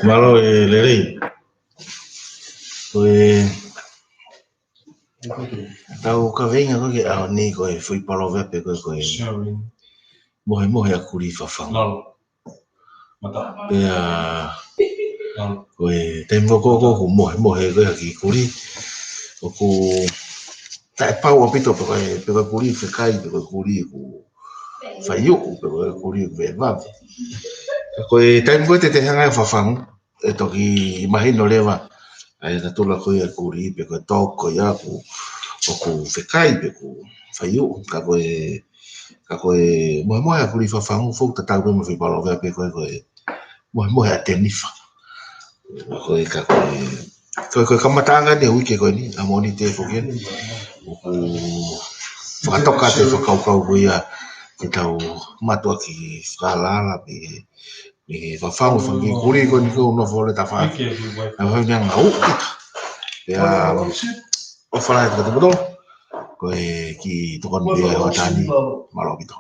Malo lei tau ka venga ko ke a ni ko foi palo ve pe ko mo ya kuri fa fa pe a ko tempo ko mo he ko ki kuri ko tai pau apito pe ko kuri fe kai pe ko kuri ko fa yu pe ko kuri ve va ko tempo te hanga fa fa e to ki imagino leva ai ta tula ko ya kuri pe ko to ko ya ko fe kai pe ko fa yu ka ko mo ya kuri fa fa fo ta ta mo fe palo ve pe ko mo ya tenifa ko kamatanga de wiki ko ni amoni te fo gen ko toka te fo kau ya te tau matua ki whalala me whawhangu whangi kuri ko ni ko no fole ta wha na whawhi nga u kita ya o whalai te kato ko ki tokon pia o tani malo bito